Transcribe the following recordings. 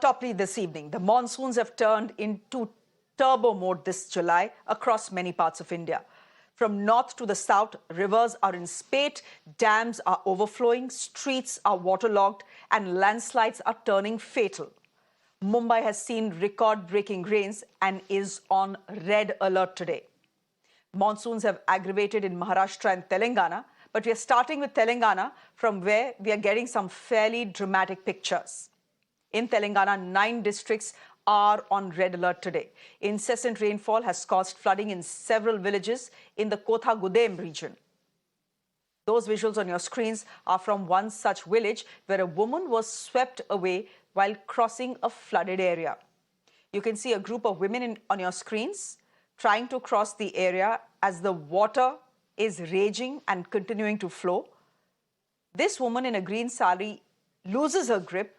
Toply this evening, the monsoons have turned into turbo mode this July across many parts of India. From north to the south, rivers are in spate, dams are overflowing, streets are waterlogged, and landslides are turning fatal. Mumbai has seen record-breaking rains and is on red alert today. Monsoons have aggravated in Maharashtra and Telangana, but we are starting with Telangana, from where we are getting some fairly dramatic pictures. In Telangana, 9 districts are on red alert today. Incessant rainfall has caused flooding in several villages in the Kolhapur region. Those visuals on your screens are from one such village where a woman was swept away while crossing a flooded area. You can see a group of women on your screens trying to cross the area as the water is raging and continuing to flow. This woman in a green sari loses her grip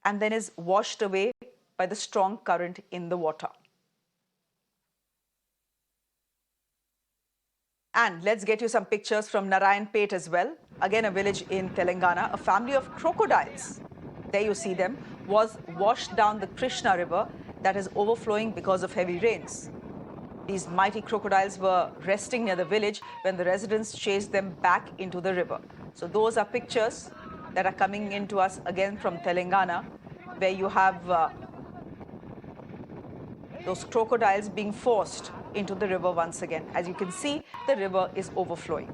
and then is washed away by the strong current in the water. And let's get you some pictures from Narayanpet as well. Again, a village in Telangana. A family of crocodiles, there you see them, was washed down the Krishna river that is overflowing because of heavy rains. These mighty crocodiles were resting near the village when the residents chased them back into the river. So those are pictures that are coming into us again from Telangana, where you have those crocodiles being forced into the river once again. As you can see, the river is overflowing.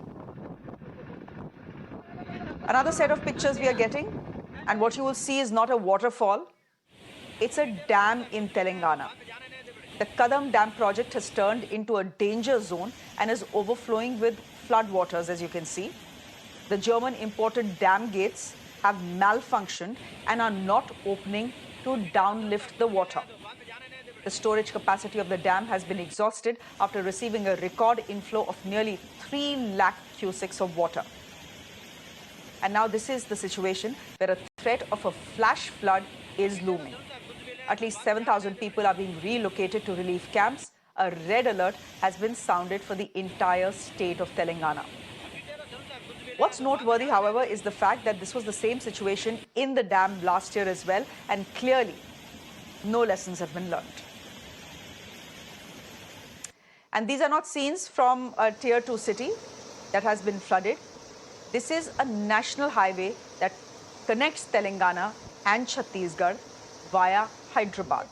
Another set of pictures we are getting, and what you will see is not a waterfall, it's a dam in Telangana. The Kadam Dam project has turned into a danger zone and is overflowing with flood waters, as you can see. The German imported dam gates have malfunctioned and are not opening to downlift the water. The storage capacity of the dam has been exhausted after receiving a record inflow of nearly 3 lakh cusecs of water. And now this is the situation where a threat of a flash flood is looming. At least 7,000 people are being relocated to relief camps. A red alert has been sounded for the entire state of Telangana. What's noteworthy, however, is the fact that this was the same situation in the dam last year as well, and clearly no lessons have been learned. And these are not scenes from a tier 2 city that has been flooded. This is a national highway that connects Telangana and Chhattisgarh via Hyderabad.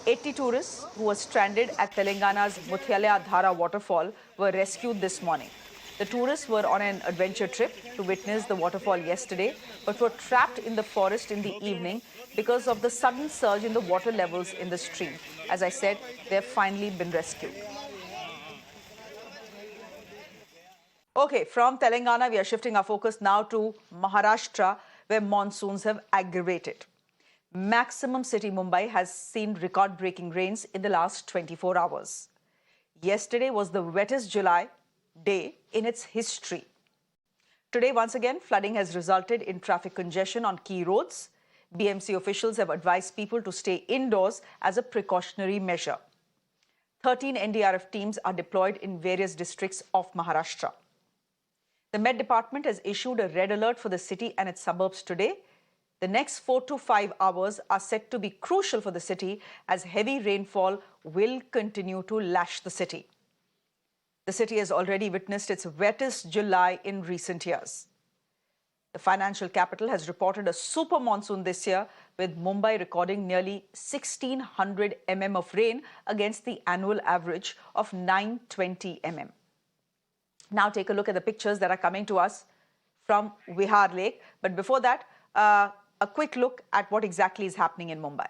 80 tourists who were stranded at Telangana's Muthyalela Dhara waterfall were rescued this morning. The tourists were on an adventure trip to witness the waterfall yesterday, but were trapped in the forest in the evening because of the sudden surge in the water levels in the stream. As I said, they have finally been rescued. Okay, from Telangana, we are shifting our focus now to Maharashtra, where monsoons have aggravated. Maximum city Mumbai has seen record-breaking rains in the last 24 hours. Yesterday was the wettest July day in its history. Today, once again, flooding has resulted in traffic congestion on key roads. BMC officials have advised people to stay indoors as a precautionary measure. 13 NDRF teams are deployed in various districts of Maharashtra. The Met Department has issued a red alert for the city and its suburbs today. The next 4 to 5 hours are set to be crucial for the city as heavy rainfall will continue to lash the city. The city has already witnessed its wettest July in recent years. The financial capital has reported a super monsoon this year, with Mumbai recording nearly 1,600 mm of rain against the annual average of 920 mm. Now take a look at the pictures that are coming to us from Vihar Lake. But before that, a quick look at what exactly is happening in Mumbai.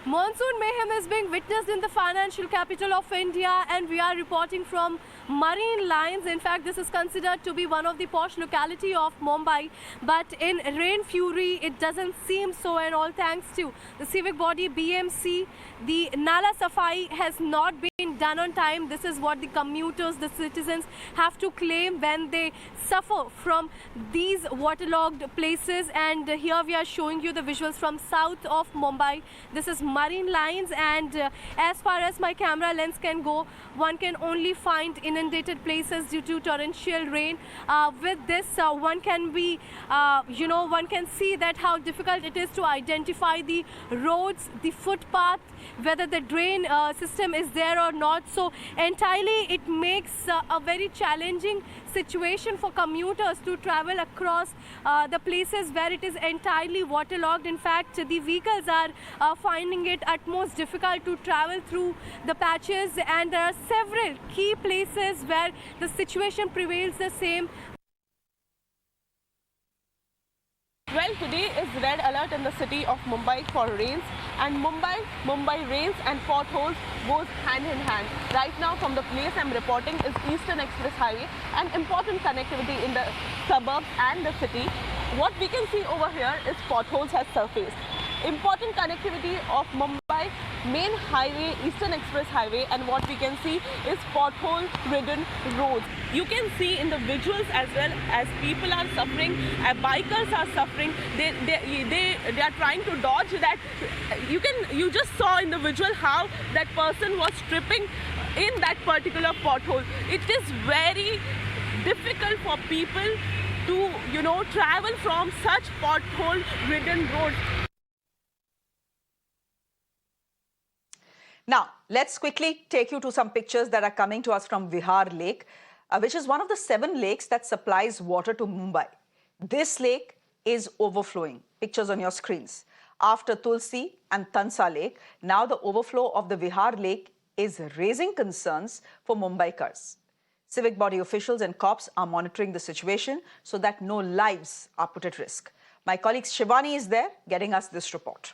Monsoon mayhem is being witnessed in the financial capital of India, and we are reporting from Marine Lines. In fact, this is considered to be one of the posh locality of Mumbai, but in rain fury, it doesn't seem so, and all thanks to the civic body BMC. The Nala Safai has not been done on time. This is what the commuters, the citizens have to claim when they suffer from these waterlogged places. And here we are showing you the visuals from south of Mumbai. This is Marine Lines, and as far as my camera lens can go, one can only find enough inundated places due to torrential rain. With this, one can be, one can see that how difficult it is to identify the roads, the footpath, whether the drain system is there or not. So entirely it makes a very challenging situation for commuters to travel across the places where it is entirely waterlogged. In fact, the vehicles are finding it at most difficult to travel through the patches, and there are several key places where the situation prevails the same. Well, today is red alert in the city of Mumbai for rains, and Mumbai rains and potholes goes hand in hand. Right now from the place I'm reporting is Eastern Express Highway, an important connectivity in the suburbs and the city. What we can see over here is potholes has surfaced. Important connectivity of Mumbai main highway, Eastern Express Highway, and what we can see is pothole-ridden roads. You can see in the visuals as well as people are suffering, bikers are suffering. They are trying to dodge that. You just saw in the visual how that person was tripping in that particular pothole. It is very difficult for people to travel from such pothole-ridden roads. Now, let's quickly take you to some pictures that are coming to us from Vihar Lake, which is one of the 7 lakes that supplies water to Mumbai. This lake is overflowing. Pictures on your screens. After Tulsi and Tansa Lake, now the overflow of the Vihar Lake is raising concerns for Mumbaikars. Civic body officials and cops are monitoring the situation so that no lives are put at risk. My colleague Shivani is there getting us this report.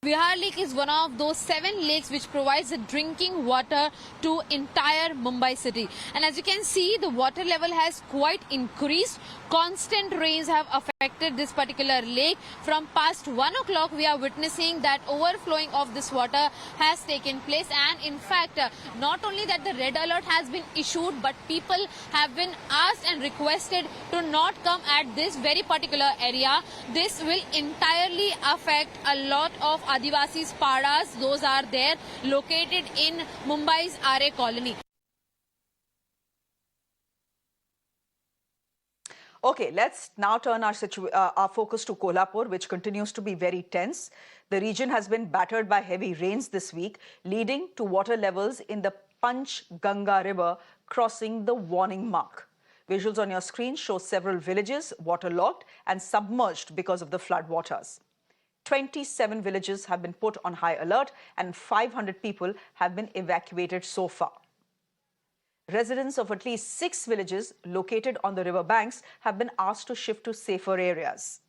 Vihar Lake is one of those 7 lakes which provides the drinking water to entire Mumbai city. And as you can see, the water level has quite increased. Constant rains have affected this particular lake. From past 1 o'clock, we are witnessing that overflowing of this water has taken place. And in fact, not only that the red alert has been issued, but people have been asked and requested to not come at this very particular area. This will entirely affect a lot of Adivasis Padas. Those are there located in Mumbai's RA colony. Okay, let's now turn our focus to Kolhapur, which continues to be very tense. The region has been battered by heavy rains this week, leading to water levels in the Panchganga River crossing the warning mark. Visuals on your screen show several villages waterlogged and submerged because of the flood waters. 27 villages have been put on high alert and 500 people have been evacuated so far. Residents of at least 6 villages located on the river banks have been asked to shift to safer areas.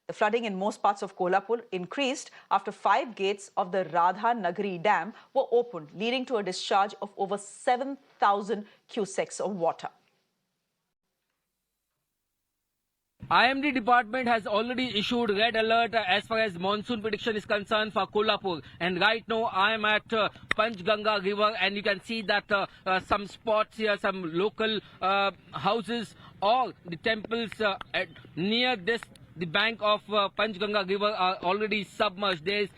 The flooding in most parts of Kolhapur increased after 5 gates of the Radha Nagari Dam were opened, leading to a discharge of over 7,000 cusecs of water. IMD department has already issued red alert as far as monsoon prediction is concerned for Kolhapur, and right now I am at Panchganga River, and you can see that some spots here, some local houses or the temples near the bank of Panchganga River are already submerged. There is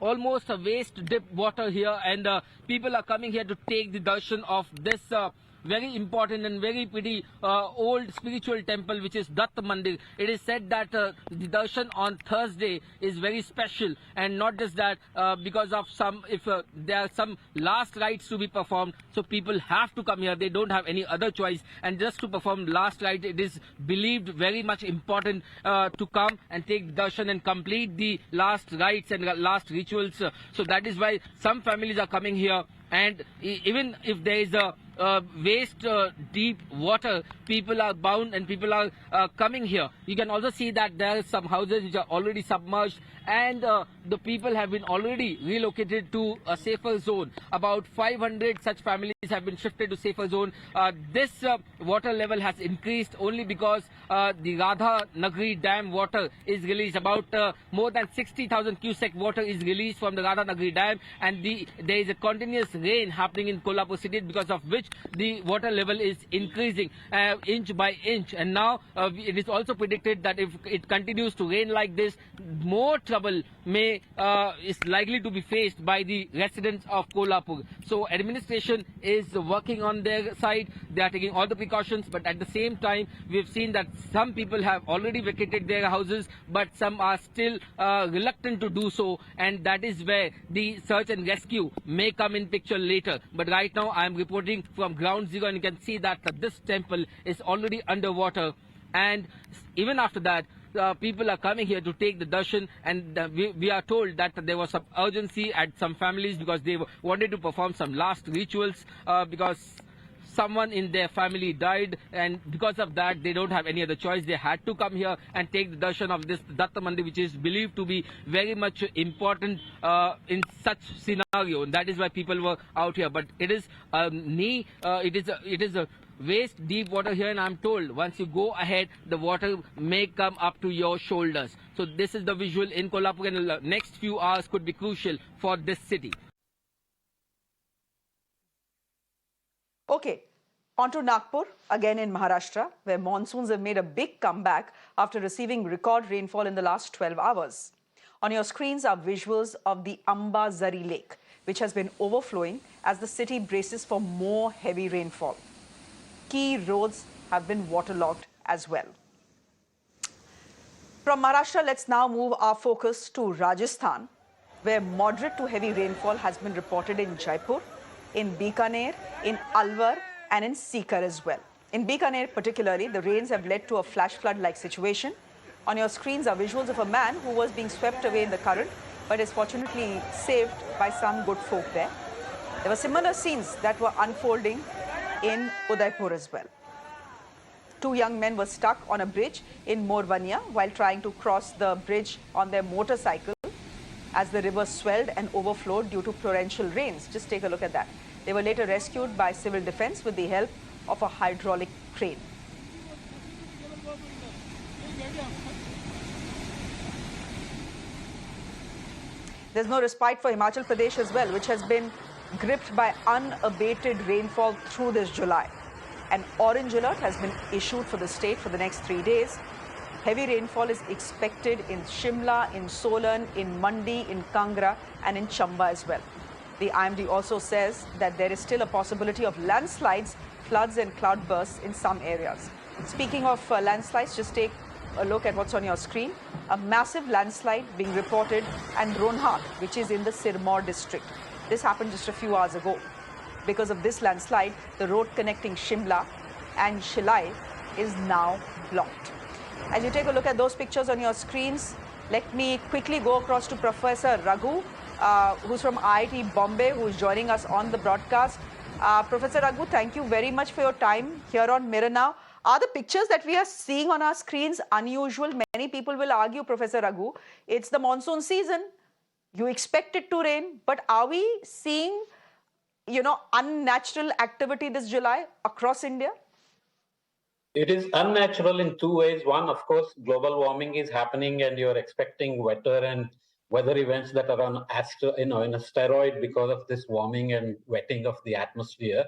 almost a waist deep water here, and people are coming here to take the darshan of this very important and very pretty old spiritual temple, which is Dutt Mandir. It is said that the darshan on Thursday is very special, and not just that, because of there are some last rites to be performed, so people have to come here. They don't have any other choice, and just to perform last rite, it is believed very much important to come and take darshan and complete the last rites and last rituals. So that is why some families are coming here, and even if there is a waist deep water, people are bound and people are coming here. You can also see that there are some houses which are already submerged, and the people have been already relocated to a safer zone. About 500 such families have been shifted to safer zone. This water level has increased only because the Radha Nagari Dam water is released. About more than 60,000 cubic water is released from the Radha Nagari Dam, and there is a continuous rain happening in Kolhapur city, because of which which the water level is increasing inch by inch. And now it is also predicted that if it continues to rain like this, more trouble is likely to be faced by the residents of Kolhapur. So administration is working on their side. They are taking all the precautions, but at the same time, we've seen that some people have already vacated their houses, but some are still reluctant to do so, and that is where the search and rescue may come in picture later. But right now, I am reporting from ground zero, and you can see that this temple is already underwater, and even after that, people are coming here to take the darshan, and we are told that there was some urgency at some families because they wanted to perform some last rituals because someone in their family died, and because of that they don't have any other choice. They had to come here and take the darshan of this Datta Mandir, which is believed to be very much important in such scenario, and that is why people were out here. But it is it is a waist deep water here, and I'm told once you go ahead, the water may come up to your shoulders. So this is the visual in Kolhapur, and the next few hours could be crucial for this city. Okay, on to Nagpur, again in Maharashtra, where monsoons have made a big comeback after receiving record rainfall in the last 12 hours. On your screens are visuals of the Amba Zari Lake, which has been overflowing as the city braces for more heavy rainfall. Key roads have been waterlogged as well. From Maharashtra, let's now move our focus to Rajasthan, where moderate to heavy rainfall has been reported in Jaipur, in Bikaner, in Alwar, and in Sikar as well. In Bikaner particularly, the rains have led to a flash flood-like situation. On your screens are visuals of a man who was being swept away in the current, but is fortunately saved by some good folk there. There were similar scenes that were unfolding in Udaipur as well. Two young men were stuck on a bridge in Morvania while trying to cross the bridge on their motorcycle as the river swelled and overflowed due to torrential rains. Just take a look at that. They were later rescued by civil defense with the help of a hydraulic crane. There's no respite for Himachal Pradesh as well, which has been gripped by unabated rainfall through this July. An orange alert has been issued for the state for the next 3 days. Heavy rainfall is expected in Shimla, in Solan, in Mandi, in Kangra, and in Chamba as well. The IMD also says that there is still a possibility of landslides, floods, and cloudbursts in some areas. Speaking of landslides, just take a look at what's on your screen. A massive landslide being reported at Ronhat, which is in the Sirmaur district. This happened just a few hours ago. Because of this landslide, the road connecting Shimla and Shilai is now blocked. As you take a look at those pictures on your screens, let me quickly go across to Professor Raghu, who's from IIT Bombay, who's joining us on the broadcast. Professor Raghu, thank you very much for your time here on Mirror Now. Are the pictures that we are seeing on our screens unusual? Many people will argue, Professor Raghu, it's the monsoon season. You expect it to rain, but are we seeing, unnatural activity this July across India? It is unnatural in two ways. One, of course, global warming is happening and you're expecting wetter and weather events that are on in a steroid because of this warming and wetting of the atmosphere.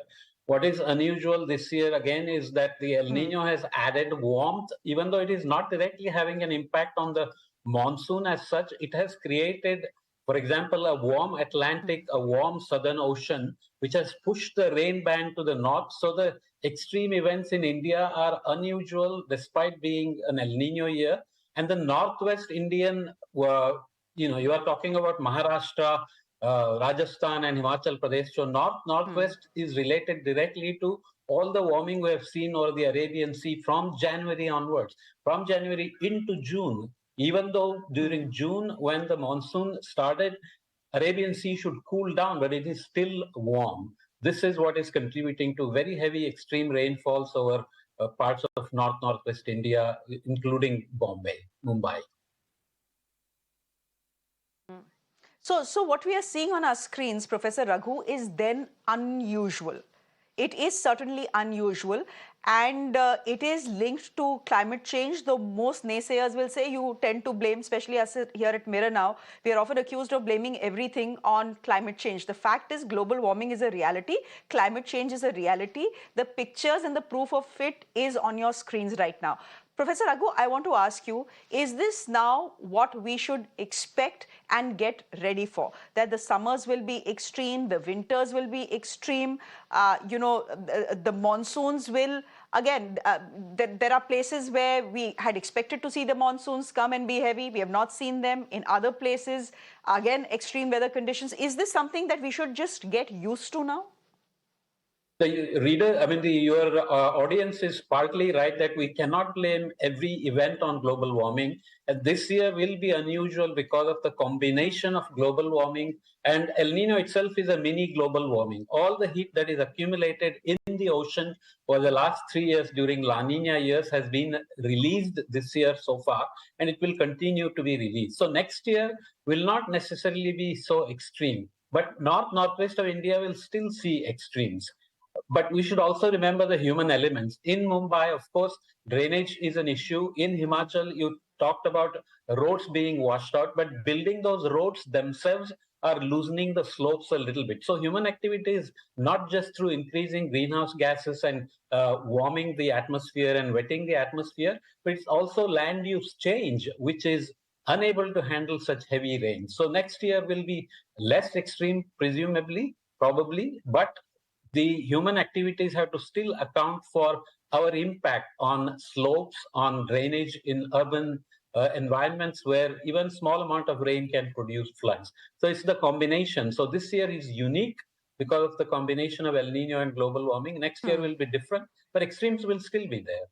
What is unusual this year again is that the El Nino has added warmth, even though it is not directly having an impact on the monsoon as such. It has created, for example, a warm Atlantic, a warm Southern Ocean, which has pushed the rain band to the north. So the extreme events in India are unusual despite being an El Nino year. And the Northwest Indian, you are talking about Maharashtra, Rajasthan and Himachal Pradesh. So Northwest is related directly to all the warming we have seen over the Arabian Sea from January onwards, from January into June. Even though during June, when the monsoon started, Arabian Sea should cool down, but it is still warm. This is what is contributing to very heavy extreme rainfalls over parts of northwest India, including Mumbai. So what we are seeing on our screens, Professor Raghu, is then unusual. it is certainly unusual, and it is linked to climate change. Though most naysayers will say you tend to blame, especially us here at Mirror Now, we are often accused of blaming everything on climate change. The fact is global warming is a reality. Climate change is a reality. The pictures and the proof of it is on your screens right now. Professor Raghu, I want to ask you, is this now what we should expect and get ready for? That the summers will be extreme, the winters will be extreme, the monsoons will, again, there are places where we had expected to see the monsoons come and be heavy. We have not seen them. In other places, again, extreme weather conditions. Is this something that we should just get used to now? The reader, I mean, your audience is partly right that we cannot blame every event on global warming. And this year will be unusual because of the combination of global warming, and El Nino itself is a mini global warming. All the heat that is accumulated in the ocean for the last 3 years during La Nina years has been released this year so far, and it will continue to be released. So next year will not necessarily be so extreme, but northwest of India will still see extremes. But we should also remember the human elements. In Mumbai, of course, drainage is an issue. In Himachal, you talked about roads being washed out, but building those roads themselves are loosening the slopes a little bit. So human activities, not just through increasing greenhouse gases and warming the atmosphere and wetting the atmosphere, but it's also land use change, which is unable to handle such heavy rain. So next year will be less extreme, presumably, probably, but the human activities have to still account for our impact on slopes, on drainage in urban environments where even small amount of rain can produce floods. So it's the combination. So this year is unique because of the combination of El Nino and global warming. Next year will be different, but extremes will still be there.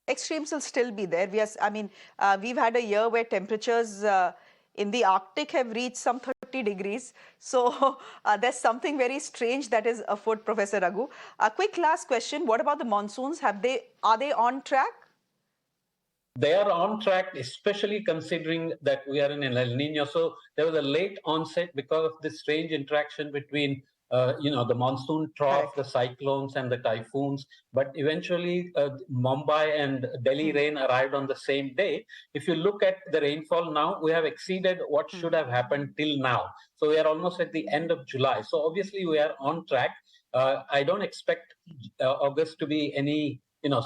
Extremes will still be there. We've had a year where temperatures in the Arctic have reached some 30 degrees. So there's something very strange that is afoot, Professor Raghu. A quick last question. What about the monsoons? Are they on track? They are on track, especially considering that we are in an El Nino. So there was a late onset because of this strange interaction between the monsoon trough, the cyclones and the typhoons. But eventually Mumbai and Delhi rain arrived on the same day. If you look at the rainfall now, we have exceeded what should have happened till now. So we are almost at the end of July. So obviously we are on track. I don't expect August to be any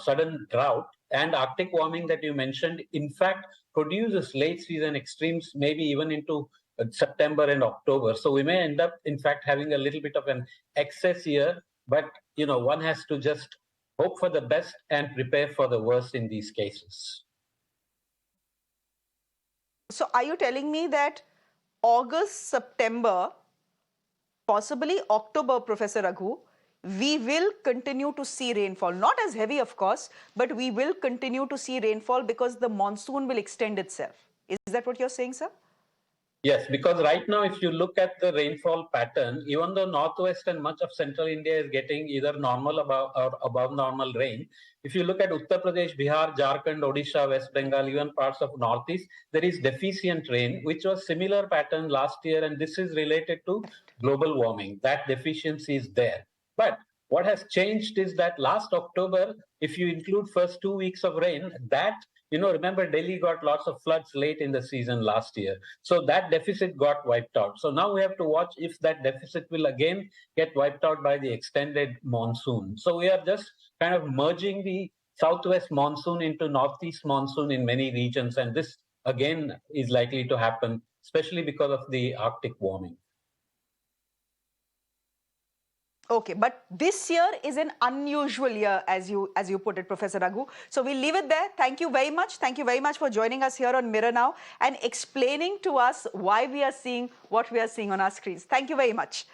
sudden drought. And Arctic warming that you mentioned, in fact, produces late season extremes, maybe even into September and October. So we may end up, in fact, having a little bit of an excess year, but, one has to just hope for the best and prepare for the worst in these cases. So are you telling me that August, September, possibly October, Professor Raghu, we will continue to see rainfall, not as heavy, of course, but we will continue to see rainfall because the monsoon will extend itself. Is that what you're saying, sir? Yes, because right now, if you look at the rainfall pattern, even though northwest and much of central India is getting either normal or above normal rain, if you look at Uttar Pradesh, Bihar, Jharkhand, Odisha, West Bengal, even parts of northeast, there is deficient rain, which was similar pattern last year, and this is related to global warming. That deficiency is there. But what has changed is that last October, if you include first 2 weeks of rain, that remember Delhi got lots of floods late in the season last year. So that deficit got wiped out. So now we have to watch if that deficit will again get wiped out by the extended monsoon. So we are just kind of merging the southwest monsoon into northeast monsoon in many regions. And this again is likely to happen, especially because of the Arctic warming. Okay, but this year is an unusual year, as you put it, Professor Raghu. So we'll leave it there. Thank you very much. Thank you very much for joining us here on Mirror Now and explaining to us why we are seeing what we are seeing on our screens. Thank you very much.